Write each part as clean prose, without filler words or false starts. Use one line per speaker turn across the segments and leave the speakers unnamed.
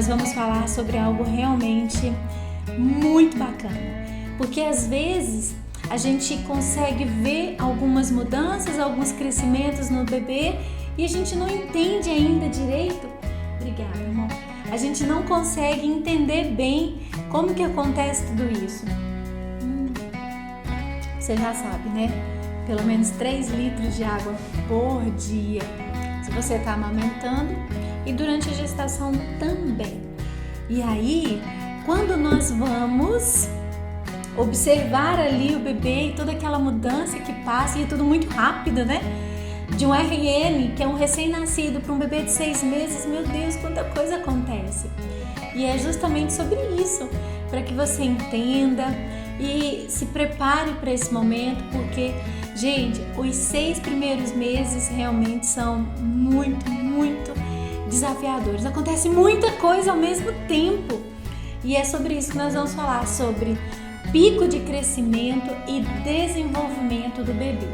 nós vamos falar sobre algo realmente muito bacana, porque às vezes a gente consegue ver algumas mudanças, alguns crescimentos no bebê e a gente não entende ainda direito. Obrigada, amor. A gente não consegue entender bem como que acontece tudo isso. Você já sabe, né? Pelo menos 3 litros de água por dia, se você está amamentando, e durante a gestação também. E aí, quando nós vamos observar ali o bebê e toda aquela mudança que passa, e é tudo muito rápido, né? De um RN, que é um recém-nascido, para um bebê de 6 meses, meu Deus, quanta coisa acontece. E é justamente sobre isso, para que você entenda e se prepare para esse momento, porque, gente, os 6 primeiros meses realmente são muito desafiadores. Acontece muita coisa ao mesmo tempo. E é sobre isso que nós vamos falar, sobre pico de crescimento e desenvolvimento do bebê.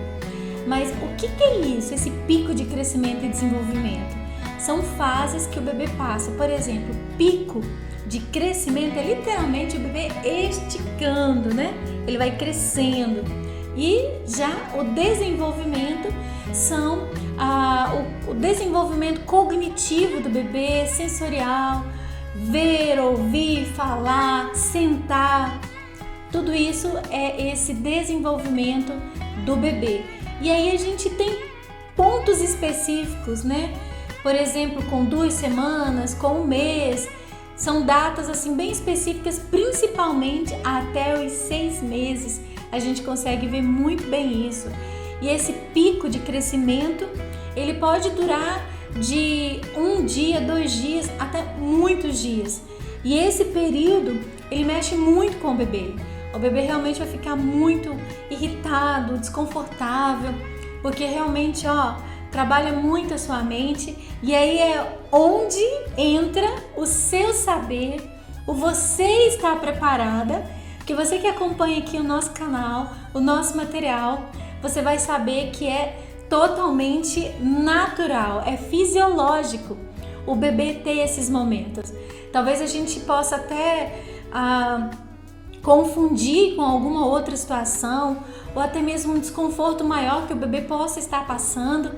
Mas o que é isso, esse pico de crescimento e desenvolvimento? São fases que o bebê passa. Por exemplo, pico de crescimento é literalmente o bebê esticando, né? Ele vai crescendo. E já o desenvolvimento são o desenvolvimento cognitivo do bebê, sensorial, ver, ouvir, falar, sentar. Tudo isso é esse desenvolvimento do bebê. E aí a gente tem pontos específicos, né? Por exemplo, com 2 semanas, com 1 mês. São datas assim bem específicas, principalmente até os 6 meses. A gente consegue ver muito bem isso. E esse pico de crescimento, ele pode durar de 1 dia, 2 dias, até muitos dias. E esse período, ele mexe muito com o bebê. O bebê realmente vai ficar muito irritado, desconfortável, porque realmente, trabalha muito a sua mente, e aí é onde entra o seu saber, o você está preparada, porque você que acompanha aqui o nosso canal, o nosso material, você vai saber que é totalmente natural, é fisiológico o bebê ter esses momentos. Talvez a gente possa até confundir com alguma outra situação, ou até mesmo um desconforto maior que o bebê possa estar passando,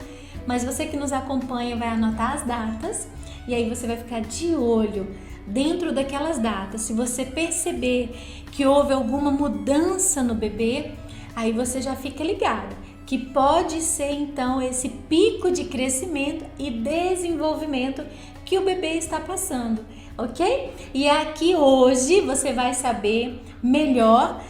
mas você que nos acompanha vai anotar as datas e aí você vai ficar de olho dentro daquelas datas. Se você perceber que houve alguma mudança no bebê, aí você já fica ligado que pode ser então esse pico de crescimento e desenvolvimento que o bebê está passando, ok? E aqui hoje você vai saber melhor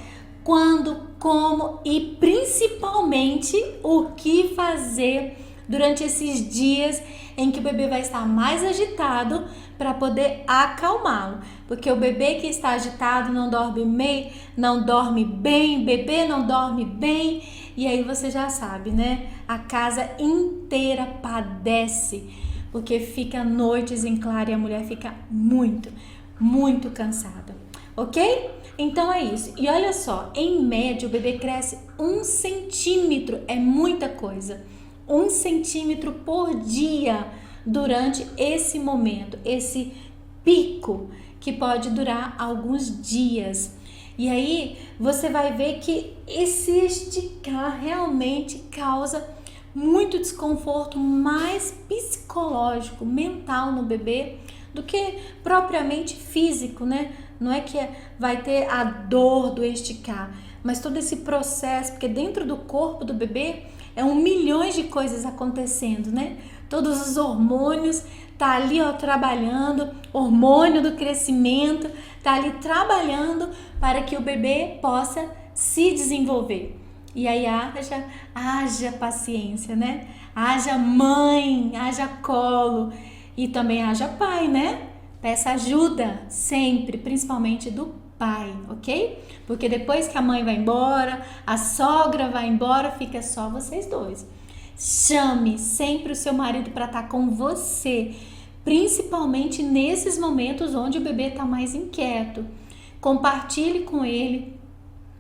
quando, como e principalmente o que fazer durante esses dias em que o bebê vai estar mais agitado para poder acalmá-lo. Porque o bebê que está agitado não dorme bem, bebê não dorme bem, e aí você já sabe, né? A casa inteira padece, porque fica noites em claro e a mulher fica muito cansada, ok? Então é isso. E olha só, em média o bebê cresce 1 centímetro, é muita coisa. 1 centímetro por dia durante esse momento, esse pico que pode durar alguns dias. E aí você vai ver que esse esticar realmente causa muito desconforto mais psicológico, mental no bebê do que propriamente físico, né? Não é que vai ter a dor do esticar, mas todo esse processo, porque dentro do corpo do bebê é 1 milhão de coisas acontecendo, né? Todos os hormônios tá ali trabalhando, hormônio do crescimento tá ali trabalhando para que o bebê possa se desenvolver. E aí haja paciência, né? Haja mãe, haja colo e também haja pai, né? Peça ajuda sempre, principalmente do pai, ok? Porque depois que a mãe vai embora, a sogra vai embora, fica só vocês dois. Chame sempre o seu marido para estar com você, principalmente nesses momentos onde o bebê está mais inquieto. Compartilhe com ele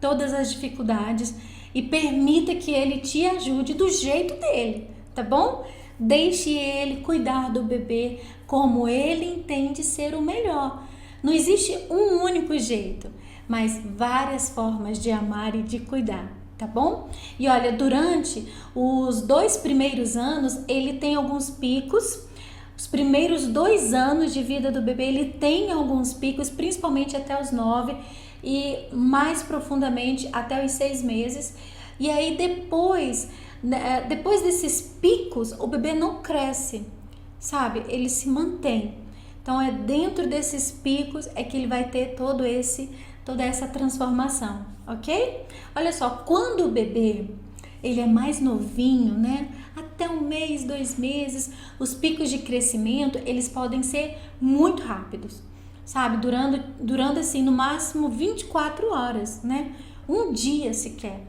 todas as dificuldades e permita que ele te ajude do jeito dele, tá bom? deixe ele cuidar do bebê como ele entende ser o melhor. Não existe um único jeito, mas várias formas de amar e de cuidar, tá bom? E olha, durante os 2 primeiros anos, ele tem alguns picos. Os primeiros 2 anos de vida do bebê, ele tem alguns picos, principalmente até os 9 e mais profundamente até os 6 meses. E aí depois desses picos, o bebê não cresce, sabe? Ele se mantém. Então é dentro desses picos é que ele vai ter toda essa transformação, ok? Olha só, quando o bebê ele é mais novinho, né? Até 1 mês, 2 meses, os picos de crescimento, eles podem ser muito rápidos, sabe? Durando assim, no máximo 24 horas, né? Um dia sequer.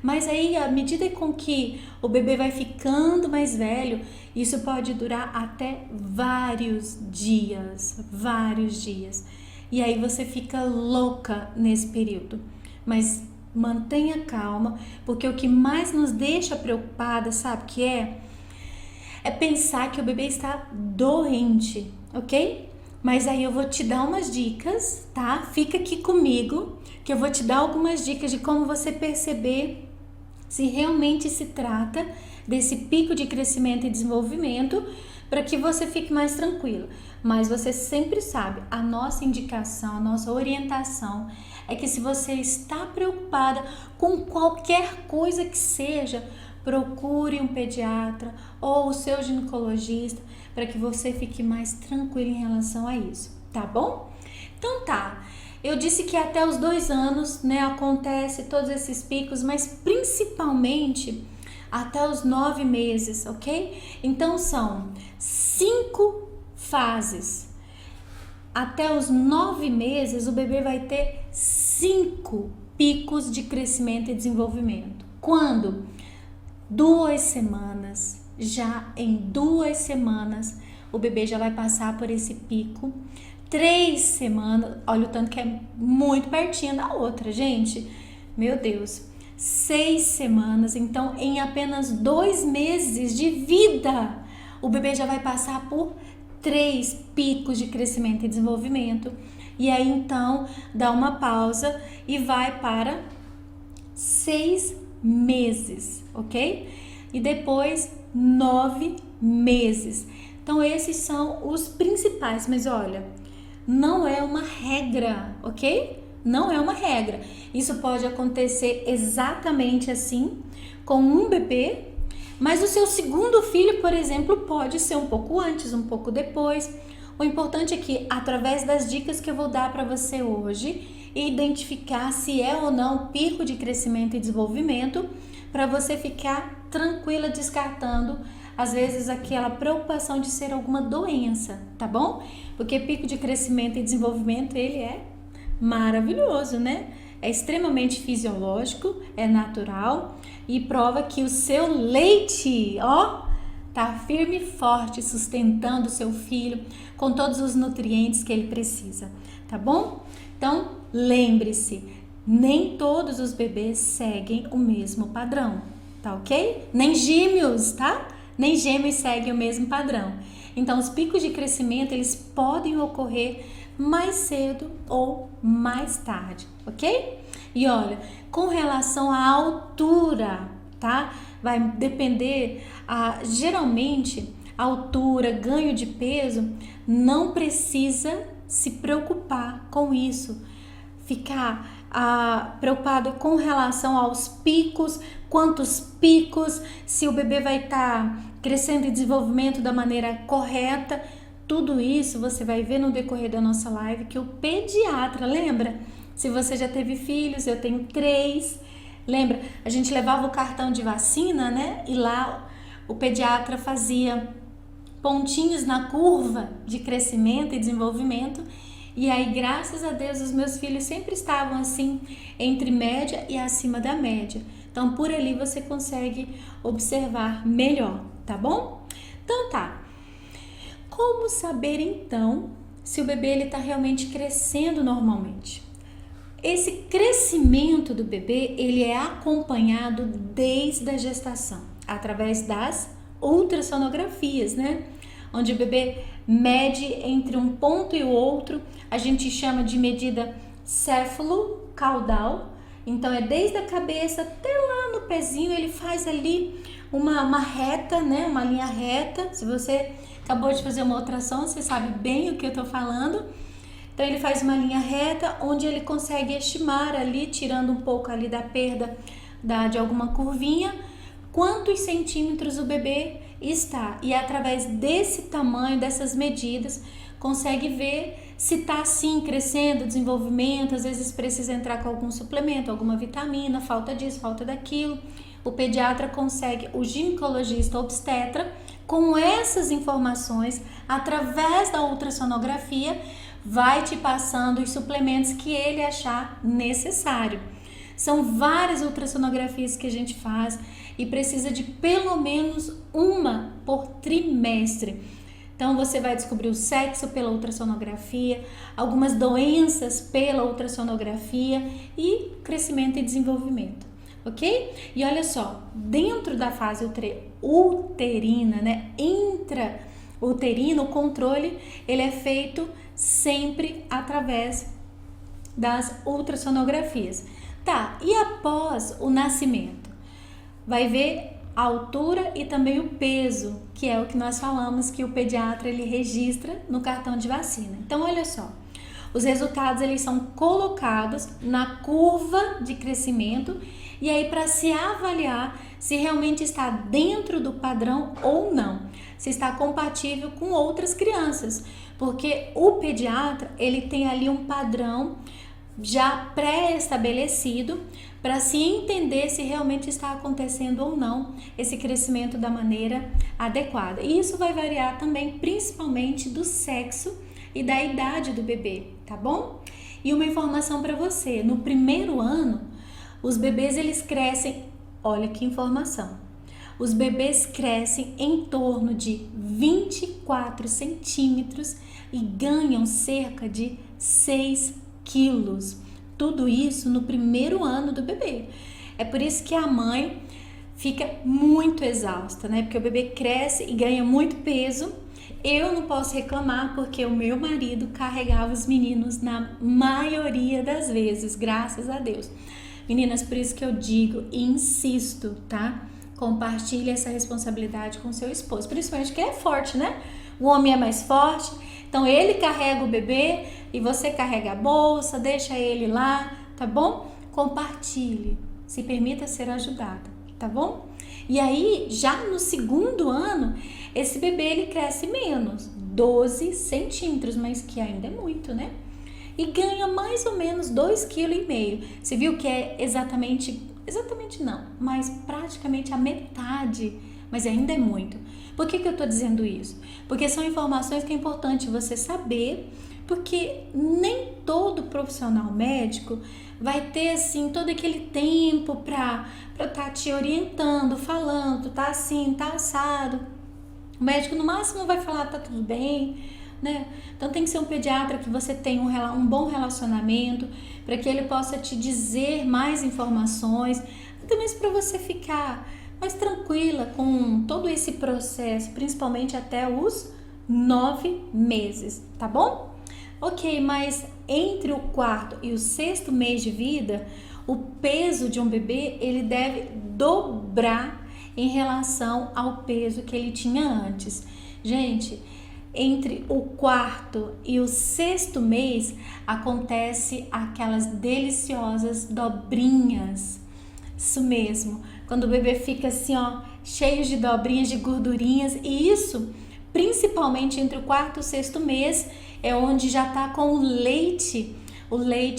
Mas aí, à medida com que o bebê vai ficando mais velho, isso pode durar até vários dias. E aí você fica louca nesse período. Mas mantenha calma, porque o que mais nos deixa preocupada, sabe o que é? É pensar que o bebê está doente, ok? Mas aí eu vou te dar umas dicas, tá? Fica aqui comigo, que eu vou te dar algumas dicas de como você perceber se realmente se trata desse pico de crescimento e desenvolvimento, para que você fique mais tranquilo. Mas você sempre sabe, a nossa indicação, a nossa orientação é que se você está preocupada com qualquer coisa que seja, procure um pediatra ou o seu ginecologista para que você fique mais tranquilo em relação a isso, tá bom? Então tá, eu disse que até os 2 anos, né, acontece todos esses picos, mas principalmente até os 9 meses, ok? Então são 5 fases. Até os 9 meses, o bebê vai ter 5 picos de crescimento e desenvolvimento. Quando? 2 semanas. Já em 2 semanas, o bebê já vai passar por esse pico. 3 semanas, olha o tanto que é muito pertinho da outra, gente. Meu Deus. 6 semanas, então em apenas 2 meses de vida, o bebê já vai passar por 3 picos de crescimento e desenvolvimento. E aí então dá uma pausa e vai para 6 meses, ok? E depois 9 meses. Então esses são os principais, mas olha, não é uma regra, ok? Não é uma regra. Isso pode acontecer exatamente assim com um bebê, mas o seu segundo filho, por exemplo, pode ser um pouco antes, um pouco depois. O importante é que, através das dicas que eu vou dar para você hoje, identificar se é ou não pico de crescimento e desenvolvimento, para você ficar tranquila descartando, às vezes, aquela preocupação de ser alguma doença, tá bom? Porque pico de crescimento e desenvolvimento, ele é maravilhoso, né? É extremamente fisiológico, é natural e prova que o seu leite, ó, tá firme e forte, sustentando o seu filho com todos os nutrientes que ele precisa, tá bom? Então, lembre-se, nem todos os bebês seguem o mesmo padrão, tá ok? Nem gêmeos, tá? Nem gêmeos seguem o mesmo padrão. Então, os picos de crescimento, eles podem ocorrer mais cedo ou mais tarde, ok? E olha, com relação à altura, tá? Vai depender, geralmente, a altura, ganho de peso, não precisa se preocupar com isso. Ficar preocupado com relação aos picos, quantos picos, se o bebê vai estar crescendo em desenvolvimento da maneira correta. Tudo isso você vai ver no decorrer da nossa live que o pediatra, lembra? Se você já teve filhos, eu tenho 3. Lembra? A gente levava o cartão de vacina, né? E lá o pediatra fazia pontinhos na curva de crescimento e desenvolvimento. E aí, graças a Deus, os meus filhos sempre estavam assim, entre média e acima da média. Então, por ali você consegue observar melhor, tá bom? Então tá. Como saber então se o bebê está realmente crescendo normalmente? Esse crescimento do bebê, ele é acompanhado desde a gestação, através das ultrassonografias, né? Onde o bebê mede entre um ponto e o outro, a gente chama de medida céfalo-caudal. Então é desde a cabeça até lá no pezinho, ele faz ali uma reta, né? Uma linha reta. Se você acabou de fazer uma ultrassom, você sabe bem o que eu tô falando. Então ele faz uma linha reta onde ele consegue estimar ali, tirando um pouco ali da perda de alguma curvinha, quantos centímetros o bebê está. E através desse tamanho, dessas medidas, consegue ver se está assim crescendo, desenvolvimento, às vezes precisa entrar com algum suplemento, alguma vitamina, falta disso, falta daquilo. O pediatra consegue, o ginecologista obstetra, com essas informações, através da ultrassonografia, vai te passando os suplementos que ele achar necessário. São várias ultrassonografias que a gente faz e precisa de pelo menos uma por trimestre. Então você vai descobrir o sexo pela ultrassonografia, algumas doenças pela ultrassonografia e crescimento e desenvolvimento, ok? E olha só, dentro da fase uterina, né, intrauterino, o controle ele é feito sempre através das ultrassonografias. Tá, e após o nascimento? Vai ver a altura e também o peso, que é o que nós falamos que o pediatra ele registra no cartão de vacina. Então, olha só, os resultados eles são colocados na curva de crescimento e aí para se avaliar se realmente está dentro do padrão ou não, se está compatível com outras crianças, porque o pediatra ele tem ali um padrão já pré-estabelecido para se entender se realmente está acontecendo ou não esse crescimento da maneira adequada. E isso vai variar também principalmente do sexo e da idade do bebê, tá bom? E uma informação para você, no primeiro ano, os bebês eles crescem, olha que informação, os bebês crescem em torno de 24 centímetros e ganham cerca de 6 quilos. Tudo isso no primeiro ano do bebê. É por isso que a mãe fica muito exausta, né? Porque o bebê cresce e ganha muito peso. Eu não posso reclamar porque o meu marido carregava os meninos na maioria das vezes, graças a Deus. Meninas, por isso que eu digo e insisto, tá? Compartilhe essa responsabilidade com seu esposo, principalmente que ele é forte, né? O homem é mais forte, então ele carrega o bebê e você carrega a bolsa, deixa ele lá, tá bom? Compartilhe, se permita ser ajudada, tá bom? E aí, já no segundo ano, esse bebê ele cresce menos, 12 centímetros, mas que ainda é muito, né? E ganha mais ou menos 2,5 kg. Você viu que é exatamente não, mas praticamente a metade, mas ainda é muito. Por que eu tô dizendo isso? Porque são informações que é importante você saber, porque nem todo profissional médico vai ter assim todo aquele tempo para tá te orientando, falando, tá assim, tá assado. O médico no máximo vai falar, tá tudo bem, né? Então tem que ser um pediatra que você tenha um bom relacionamento, para que ele possa te dizer mais informações, até mesmo para você ficar mais tranquila com todo esse processo, principalmente até os 9 meses, tá bom? Ok, mas entre o 4º e o 6º mês de vida, o peso de um bebê ele deve dobrar em relação ao peso que ele tinha antes. Gente, entre o 4º e o 6º mês acontece aquelas deliciosas dobrinhas. Isso mesmo, quando o bebê fica assim, ó, cheio de dobrinhas, de gordurinhas, e isso, principalmente entre o 4º e o 6º mês, é onde já tá com o leite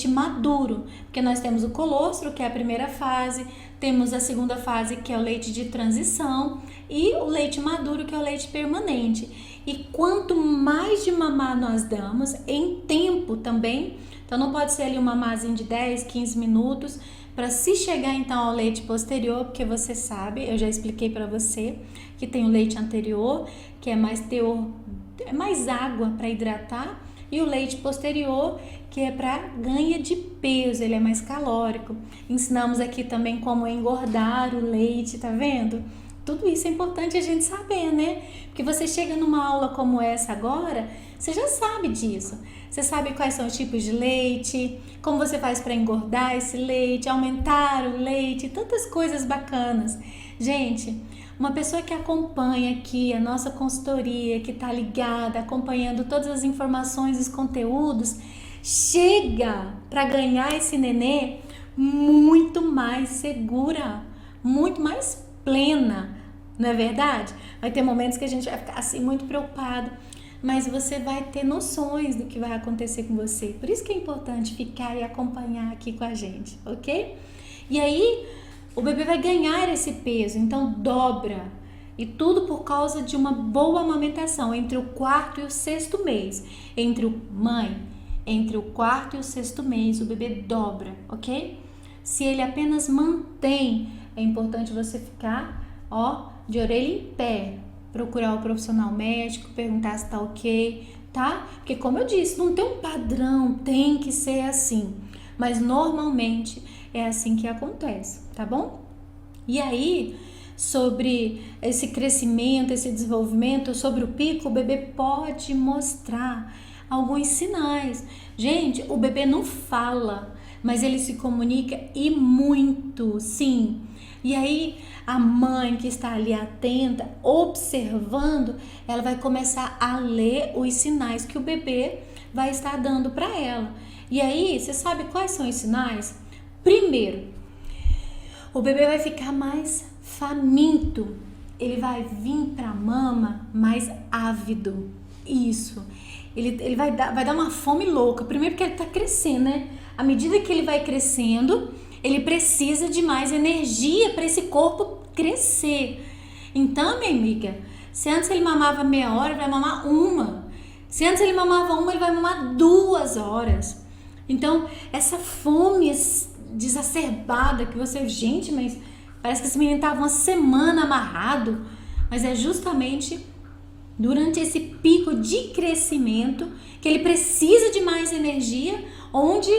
maduro, porque nós temos o colostro, que é a primeira fase, temos a segunda fase, que é o leite de transição, e o leite maduro, que é o leite permanente. E quanto mais de mamar nós damos, em tempo também, então não pode ser ali um mamazinho de 10, 15 minutos, para se chegar então ao leite posterior, porque você sabe, eu já expliquei para você, que tem o leite anterior, que é mais teor, é mais água para hidratar, e o leite posterior, que é para ganho de peso, ele é mais calórico. Ensinamos aqui também como engordar o leite, tá vendo? Tudo isso é importante a gente saber, né? Porque você chega numa aula como essa agora, você já sabe disso. Você sabe quais são os tipos de leite, como você faz para engordar esse leite, aumentar o leite, tantas coisas bacanas. Gente, uma pessoa que acompanha aqui a nossa consultoria, que está ligada, acompanhando todas as informações, os conteúdos, chega para ganhar esse nenê muito mais segura, muito mais plena, não é verdade? Vai ter momentos que a gente vai ficar assim muito preocupado, mas você vai ter noções do que vai acontecer com você. Por isso que é importante ficar e acompanhar aqui com a gente, ok? E aí o bebê vai ganhar esse peso, então dobra. E tudo por causa de uma boa amamentação entre o quarto e o sexto mês. Entre o quarto e o sexto mês o bebê dobra, ok? Se ele apenas mantém, é importante você ficar, de orelha em pé, procurar o profissional médico, perguntar se tá ok, tá? Porque como eu disse, não tem um padrão, tem que ser assim, mas normalmente é assim que acontece, tá bom? E aí, sobre esse crescimento, esse desenvolvimento, sobre o pico, o bebê pode mostrar alguns sinais. Gente, o bebê não fala, mas ele se comunica e muito, sim. E aí a mãe que está ali atenta, observando, ela vai começar a ler os sinais que o bebê vai estar dando para ela. E aí, você sabe quais são os sinais? Primeiro, o bebê vai ficar mais faminto, ele vai vir para a mama mais ávido. Isso. Ele vai dar uma fome louca. Primeiro porque ele está crescendo, né? À medida que ele vai crescendo, ele precisa de mais energia para esse corpo crescer. Então, minha amiga, se antes ele mamava meia hora, ele vai mamar uma. Se antes ele mamava uma, ele vai mamar 2 horas. Então, essa fome desacerbada que você... Gente, mas parece que esse menino estava uma semana amarrado. Mas é justamente durante esse pico de crescimento que ele precisa de mais energia, onde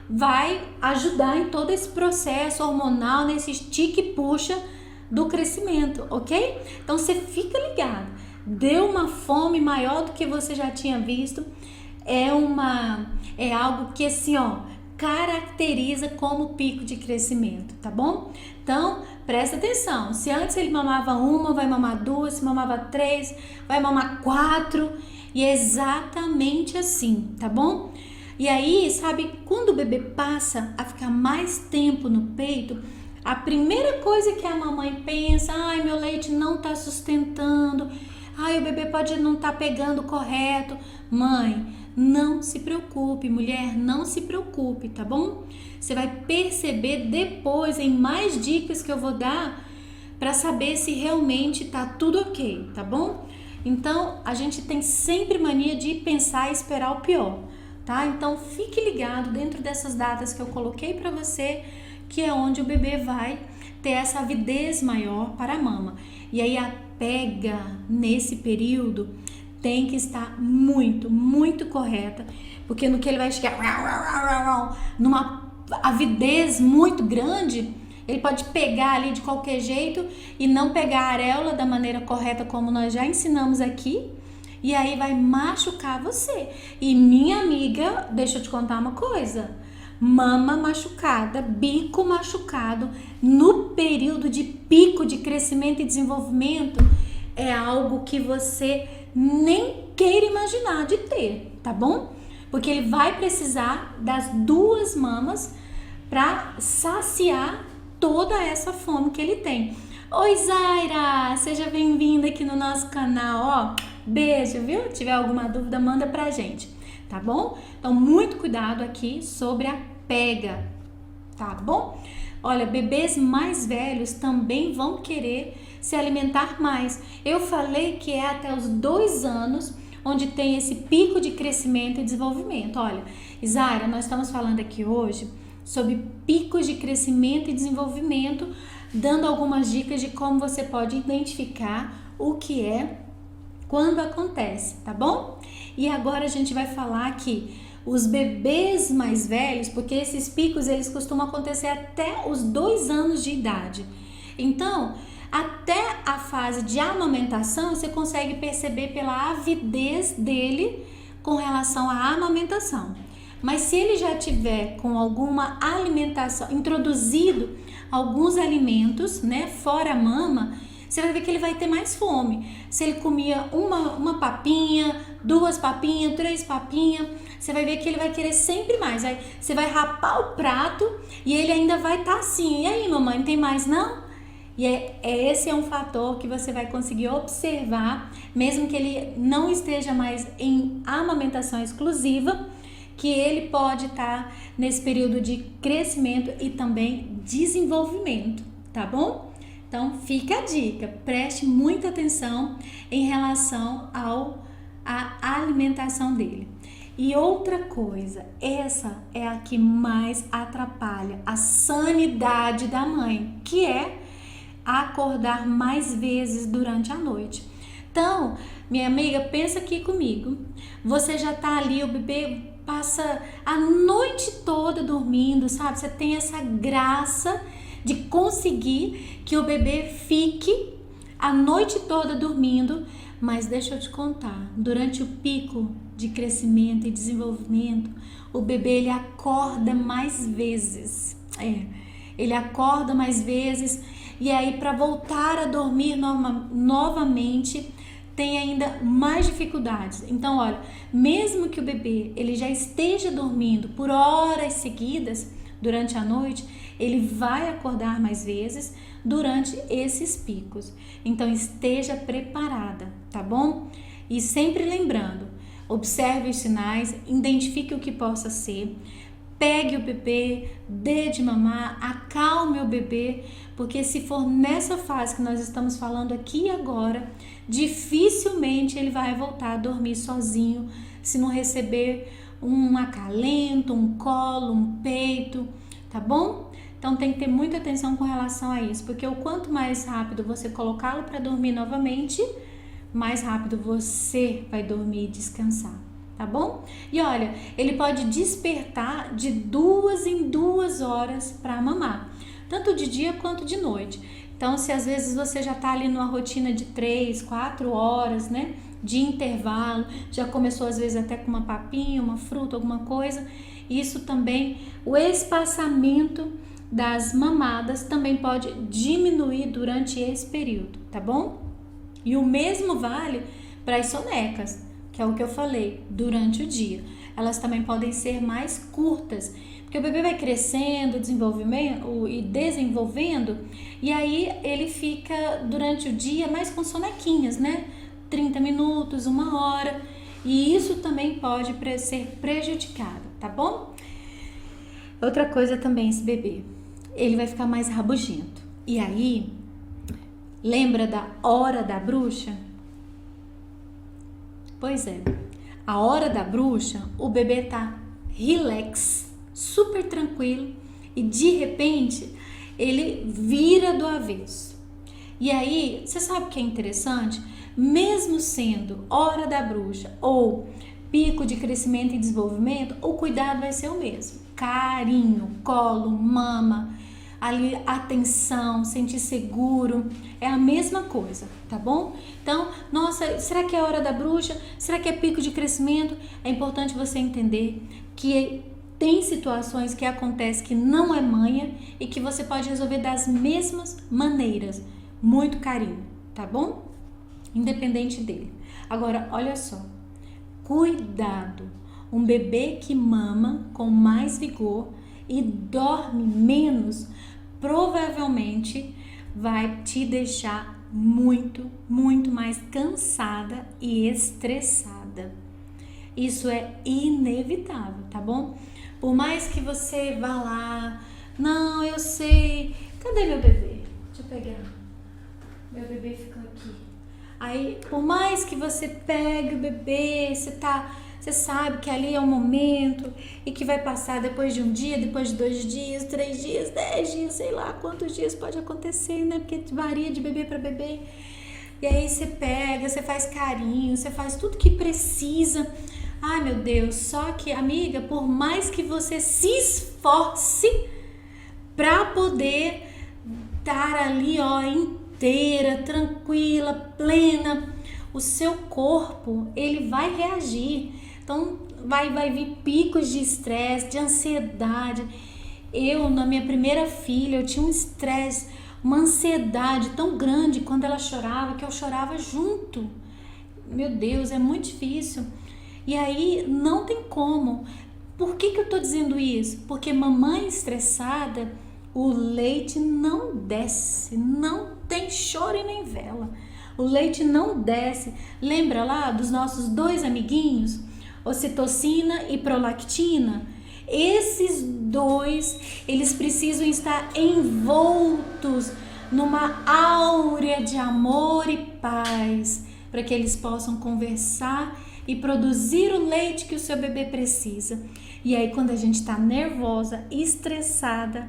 vai ajudar em todo esse processo hormonal, nesse estica e puxa do crescimento, ok? Então você fica ligado, deu uma fome maior do que você já tinha visto, é algo que assim, caracteriza como pico de crescimento, tá bom? Então, presta atenção, se antes ele mamava uma, vai mamar 2, se mamava 3, vai mamar 4, e é exatamente assim, tá bom? E aí, sabe, quando o bebê passa a ficar mais tempo no peito, a primeira coisa que a mamãe pensa, ai, meu leite não tá sustentando, ai, o bebê pode não tá pegando correto. Mãe, não se preocupe, mulher, não se preocupe, tá bom? Você vai perceber depois em mais dicas que eu vou dar para saber se realmente tá tudo ok, tá bom? Então, a gente tem sempre mania de pensar e esperar o pior, tá? Então, fique ligado dentro dessas datas que eu coloquei para você, que é onde o bebê vai ter essa avidez maior para a mama. E aí, a pega nesse período tem que estar muito, muito correta, porque no que ele vai chegar numa avidez muito grande, ele pode pegar ali de qualquer jeito e não pegar a areola da maneira correta, como nós já ensinamos aqui, e aí vai machucar você. E minha amiga, deixa eu te contar uma coisa, mama machucada, bico machucado no período de pico de crescimento e desenvolvimento é algo que você nem queira imaginar de ter, tá bom? Porque ele vai precisar das 2 mamas para saciar toda essa fome que ele tem. Oi, Zaira, seja bem-vinda aqui no nosso canal, beijo, viu? Se tiver alguma dúvida, manda pra gente, tá bom? Então, muito cuidado aqui sobre a pega, tá bom? Olha, bebês mais velhos também vão querer se alimentar mais. Eu falei que é até os 2 anos onde tem esse pico de crescimento e desenvolvimento. Olha, Isaira, nós estamos falando aqui hoje sobre picos de crescimento e desenvolvimento, dando algumas dicas de como você pode identificar o que é quando acontece, tá bom? E agora a gente vai falar que os bebês mais velhos, porque esses picos eles costumam acontecer até os 2 anos de idade. Então, Até a fase de amamentação, você consegue perceber pela avidez dele com relação à amamentação. Mas se ele já tiver com alguma alimentação, introduzido alguns alimentos, né, fora a mama, você vai ver que ele vai ter mais fome. Se ele comia uma papinha, 2 papinhas, 3 papinhas, você vai ver que ele vai querer sempre mais. Aí você vai rapar o prato e ele ainda vai estar assim. E aí, mamãe, não tem mais não? E esse é um fator que você vai conseguir observar, mesmo que ele não esteja mais em amamentação exclusiva, que ele pode estar nesse período de crescimento e também desenvolvimento, tá bom? Então fica a dica, preste muita atenção em relação à alimentação dele. E outra coisa, essa é a que mais atrapalha a sanidade da mãe, que é acordar mais vezes durante a noite. Então, minha amiga, pensa aqui comigo, você já tá ali, o bebê passa a noite toda dormindo, sabe? Você tem essa graça de conseguir que o bebê fique a noite toda dormindo, mas deixa eu te contar, durante o pico de crescimento e desenvolvimento, o bebê ele acorda mais vezes. Ele acorda mais vezes e aí para voltar a dormir novamente tem ainda mais dificuldades. Então, olha, mesmo que o bebê ele já esteja dormindo por horas seguidas durante a noite, ele vai acordar mais vezes durante esses picos. Então, esteja preparada, tá bom? E sempre lembrando, observe os sinais, identifique o que possa ser, pegue o bebê, dê de mamar, acalme o bebê, porque se for nessa fase que nós estamos falando aqui e agora, dificilmente ele vai voltar a dormir sozinho se não receber um acalento, um colo, um peito, tá bom? Então tem que ter muita atenção com relação a isso, porque o quanto mais rápido você colocá-lo para dormir novamente, mais rápido você vai dormir e descansar, tá bom? E olha, ele pode despertar de 2 em 2 horas para mamar, tanto de dia quanto de noite. Então, se às vezes você já tá ali numa rotina de 3, 4 horas, né, de intervalo, já começou às vezes até com uma papinha, uma fruta, alguma coisa, isso também, o espaçamento das mamadas também pode diminuir durante esse período, tá bom? E o mesmo vale para as sonecas, que é o que eu falei, durante o dia. Elas também podem ser mais curtas, porque o bebê vai crescendo, desenvolvendo, e aí ele fica durante o dia mais com sonequinhas, né? 30 minutos, 1 hora, e isso também pode ser prejudicado, tá bom? Outra coisa também, esse bebê, ele vai ficar mais rabugento. E aí, lembra da hora da bruxa? Pois é, a hora da bruxa, o bebê tá relax, super tranquilo, e de repente ele vira do avesso. E aí, você sabe o que é interessante? Mesmo sendo hora da bruxa ou pico de crescimento e desenvolvimento, o cuidado vai ser o mesmo. Carinho, colo, mama, ali atenção, sentir seguro, é a mesma coisa, tá bom? Então, nossa, será que é hora da bruxa? Será que é pico de crescimento? É importante você entender que tem situações que acontecem que não é manha e que você pode resolver das mesmas maneiras, muito carinho, tá bom? Independente dele. Agora, olha só, cuidado, um bebê que mama com mais vigor e dorme menos, provavelmente vai te deixar muito, muito mais cansada e estressada. Isso é inevitável, tá bom? Por mais que você vá lá, não, eu sei, cadê meu bebê? Deixa eu pegar, meu bebê ficou aqui. Aí, por mais que você pegue o bebê, você sabe que ali é um momento e que vai passar depois de um dia, depois de 2 dias, 3 dias, 10 dias, sei lá quantos dias pode acontecer, né? Porque varia de bebê para bebê. E aí você pega, você faz carinho, você faz tudo que precisa. Ai, meu Deus, só que, amiga, por mais que você se esforce para poder estar ali, ó, inteira, tranquila, plena, o seu corpo, ele vai reagir. Então, vai vir picos de estresse, de ansiedade. Eu, na minha primeira filha, eu tinha um estresse, uma ansiedade tão grande quando ela chorava, que eu chorava junto. Meu Deus, é muito difícil. E aí, não tem como. Por que eu tô dizendo isso? Porque mamãe estressada, o leite não desce, não tem choro e nem vela. O leite não desce. Lembra lá dos nossos 2 amiguinhos? Ocitocina e prolactina? Esses 2, eles precisam estar envoltos numa áurea de amor e paz, para que eles possam conversar e produzir o leite que o seu bebê precisa. E aí, quando a gente está nervosa, estressada,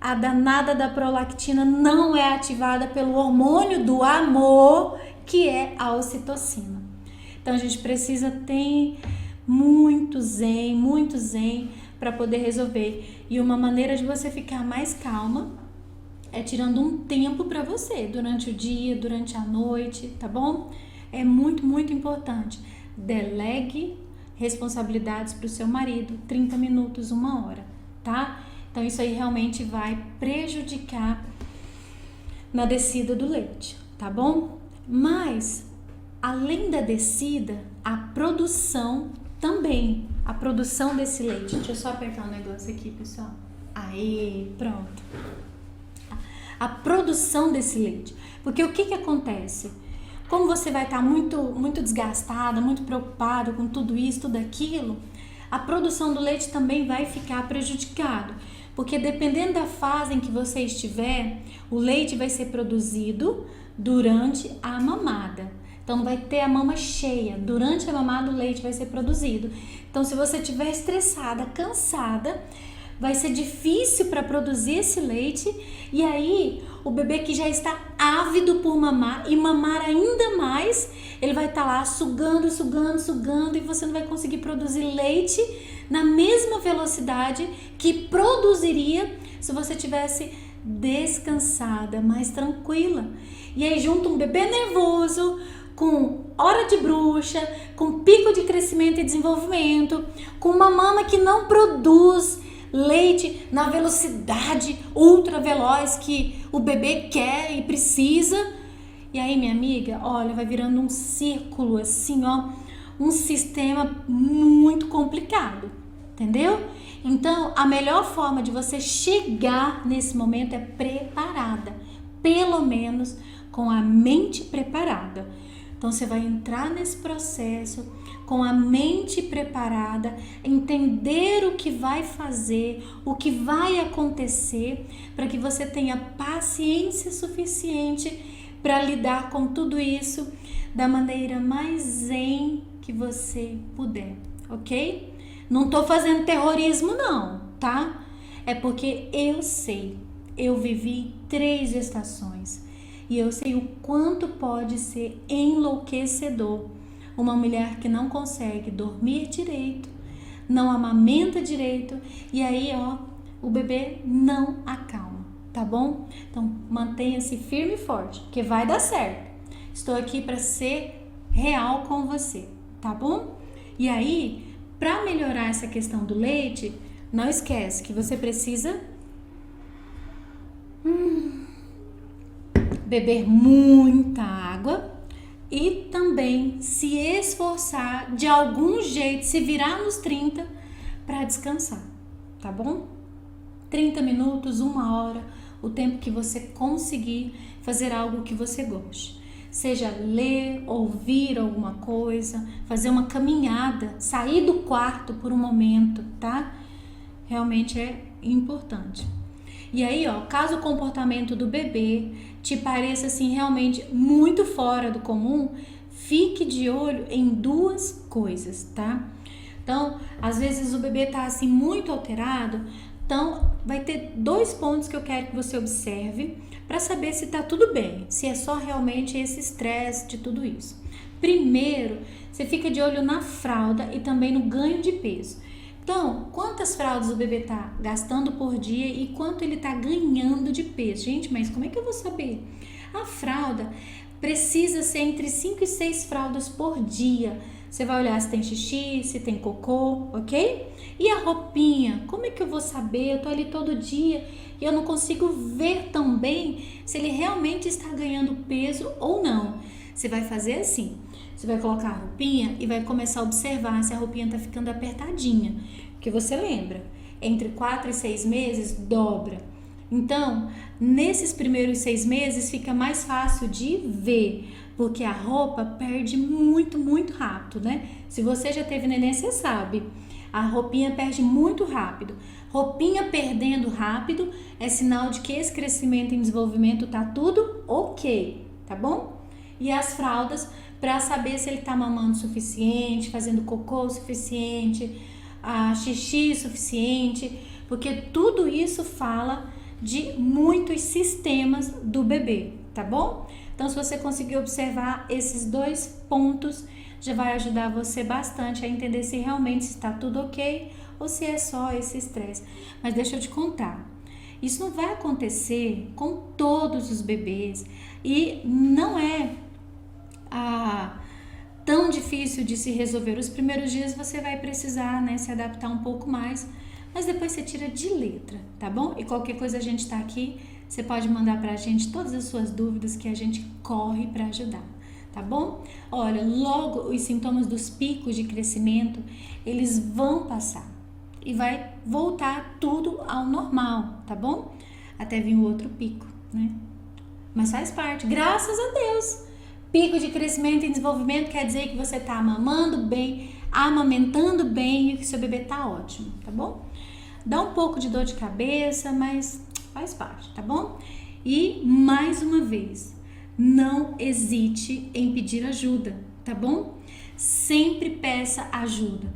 a danada da prolactina não é ativada pelo hormônio do amor, que é a ocitocina. Então, a gente precisa ter muito zen para poder resolver. E uma maneira de você ficar mais calma é tirando um tempo para você, durante o dia, durante a noite, tá bom? É muito importante. Delegue responsabilidades para o seu marido, 30 minutos, 1 hora, tá? Então isso aí realmente vai prejudicar na descida do leite, tá bom? Mas, além da descida, a produção também, a produção desse leite. Deixa eu só apertar um negócio aqui, pessoal. Aí, pronto. A produção desse leite. Porque o que acontece? Como você vai estar muito desgastada, muito preocupada com tudo isso, tudo aquilo, a produção do leite também vai ficar prejudicado. Porque dependendo da fase em que você estiver, o leite vai ser produzido durante a mamada. Então vai ter a mama cheia. Durante a mamada o leite vai ser produzido. Então se você estiver estressada, cansada, vai ser difícil para produzir esse leite, e aí o bebê que já está ávido por mamar e mamar ainda mais, ele vai estar lá sugando e você não vai conseguir produzir leite na mesma velocidade que produziria se você tivesse descansada, mais tranquila. E aí junta um bebê nervoso, com hora de bruxa, com pico de crescimento e desenvolvimento, com uma mama que não produz leite na velocidade ultra veloz que o bebê quer e precisa. E aí, minha amiga, olha, vai virando um círculo assim, ó, um sistema muito complicado, entendeu? Então, a melhor forma de você chegar nesse momento é preparada, pelo menos com a mente preparada. Então, você vai entrar nesse processo com a mente preparada, entender o que vai fazer, o que vai acontecer, para que você tenha paciência suficiente para lidar com tudo isso da maneira mais zen que você puder, ok? Não tô fazendo terrorismo não, tá? É porque eu sei, eu vivi 3 gestações e eu sei o quanto pode ser enlouquecedor uma mulher que não consegue dormir direito, não amamenta direito e aí, ó, o bebê não acalma, tá bom? Então, mantenha-se firme e forte, que vai dar certo. Estou aqui para ser real com você, tá bom? E aí, para melhorar essa questão do leite, não esquece que você precisa beber muita água e também se esforçar de algum jeito, se virar nos 30 para descansar, tá bom? 30 minutos, 1 hora, o tempo que você conseguir fazer algo que você goste. Seja ler, ouvir alguma coisa, fazer uma caminhada, sair do quarto por um momento, tá? Realmente é importante. E aí, ó, caso o comportamento do bebê te pareça assim realmente muito fora do comum, fique de olho em 2 coisas, tá? Então, às vezes o bebê tá assim muito alterado, então vai ter 2 pontos que eu quero que você observe para saber se tá tudo bem, se é só realmente esse estresse de tudo isso. Primeiro, você fica de olho na fralda e também no ganho de peso. Então, quantas fraldas o bebê tá gastando por dia e quanto ele tá ganhando de peso? Gente, mas como é que eu vou saber? A fralda precisa ser entre 5 e 6 fraldas por dia. Você vai olhar se tem xixi, se tem cocô, ok? E a roupinha, como é que eu vou saber? Eu tô ali todo dia e eu não consigo ver tão bem se ele realmente está ganhando peso ou não. Você vai fazer assim, você vai colocar a roupinha e vai começar a observar se a roupinha tá ficando apertadinha. Porque você lembra, entre 4 e 6 meses dobra. Então, nesses primeiros 6 meses fica mais fácil de ver, porque a roupa perde muito, muito rápido, né? Se você já teve neném, você sabe. A roupinha perde muito rápido. Roupinha perdendo rápido é sinal de que esse crescimento e desenvolvimento tá tudo ok, tá bom? E as fraldas, para saber se ele tá mamando o suficiente, fazendo cocô o suficiente, xixi o suficiente, porque tudo isso fala de muitos sistemas do bebê, tá bom? Então, se você conseguir observar esses 2 pontos, já vai ajudar você bastante a entender se realmente está tudo ok ou se é só esse estresse. Mas deixa eu te contar, isso não vai acontecer com todos os bebês e não é tão difícil de se resolver. Os primeiros dias você vai precisar, né, se adaptar um pouco mais, mas depois você tira de letra, tá bom? E qualquer coisa a gente tá aqui, você pode mandar pra gente todas as suas dúvidas que a gente corre pra ajudar, tá bom? Olha, logo os sintomas dos picos de crescimento, eles vão passar e vai voltar tudo ao normal, tá bom? Até vir o outro pico, né? Mas faz parte, graças a Deus. Pico de crescimento e desenvolvimento quer dizer que você tá mamando bem, amamentando bem e que seu bebê tá ótimo, tá bom? Dá um pouco de dor de cabeça, mas faz parte, tá bom? E mais uma vez, não hesite em pedir ajuda, tá bom? Sempre peça ajuda,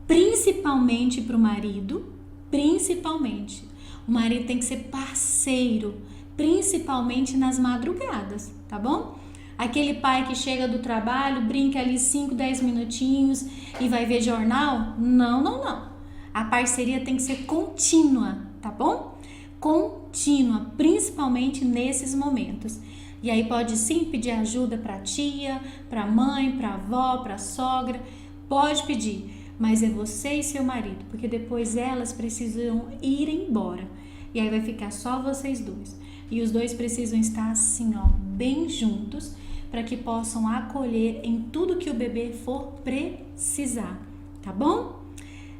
principalmente para o marido, principalmente. O marido tem que ser parceiro, principalmente nas madrugadas, tá bom? Aquele pai que chega do trabalho, brinca ali 5, 10 minutinhos e vai ver jornal? Não, não, não. A parceria tem que ser contínua, tá bom? Contínua, principalmente nesses momentos. E aí pode sim pedir ajuda para tia, para mãe, para avó, para sogra. Pode pedir, mas é você e seu marido, porque depois elas precisam ir embora. E aí vai ficar só vocês dois. E os dois precisam estar assim, ó, bem juntos, para que possam acolher em tudo que o bebê for precisar, tá bom?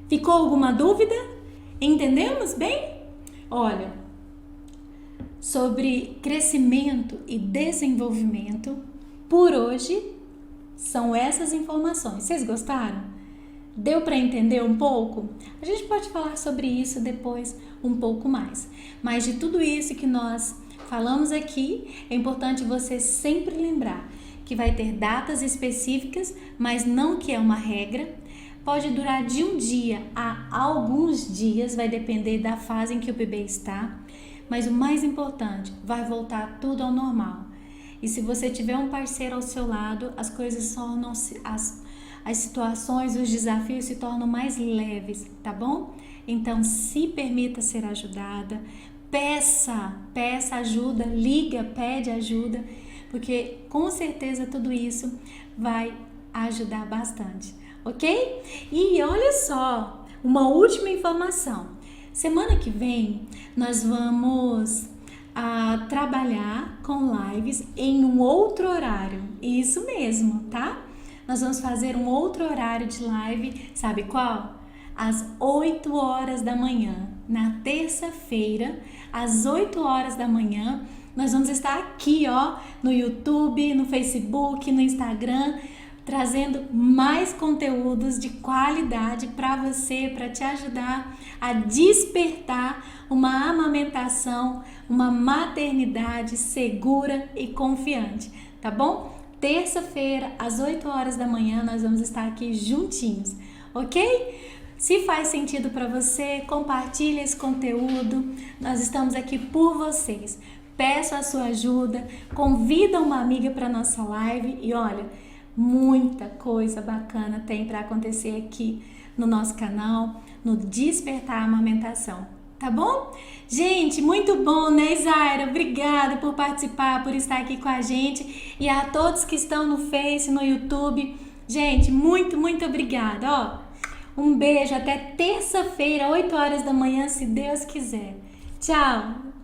Ficou alguma dúvida? Entendemos bem? Olha, sobre crescimento e desenvolvimento, por hoje são essas informações. Vocês gostaram? Deu para entender um pouco? A gente pode falar sobre isso depois um pouco mais. Mas de tudo isso que nós falamos aqui, é importante você sempre lembrar que vai ter datas específicas, mas não que é uma regra. Pode durar de um dia a alguns dias, vai depender da fase em que o bebê está. Mas o mais importante, vai voltar tudo ao normal. E se você tiver um parceiro ao seu lado, as coisas tornam-se, as situações, os desafios se tornam mais leves, tá bom? Então, se permita ser ajudada, peça ajuda, liga, pede ajuda, porque com certeza tudo isso vai ajudar bastante, ok? E olha só, uma última informação. Semana que vem nós vamos trabalhar com lives em um outro horário, isso mesmo, tá? Nós vamos fazer um outro horário de live, sabe qual? Às 8 horas da manhã, na terça-feira, às 8 horas da manhã, nós vamos estar aqui, ó, no YouTube, no Facebook, no Instagram, trazendo mais conteúdos de qualidade para você, para te ajudar a despertar uma amamentação, uma maternidade segura e confiante, tá bom? Terça-feira, às 8 horas da manhã, nós vamos estar aqui juntinhos, ok? Se faz sentido para você, compartilhe esse conteúdo, nós estamos aqui por vocês. Peço a sua ajuda, convida uma amiga para nossa live e olha, muita coisa bacana tem para acontecer aqui no nosso canal, no Despertar a Amamentação. tá bom? Gente, muito bom, né, Zaira? Obrigada por participar, por estar aqui com a gente. E a todos que estão no Face, no YouTube. Gente, muito, muito obrigada, ó. Um beijo, até terça-feira, 8 horas da manhã, se Deus quiser. Tchau!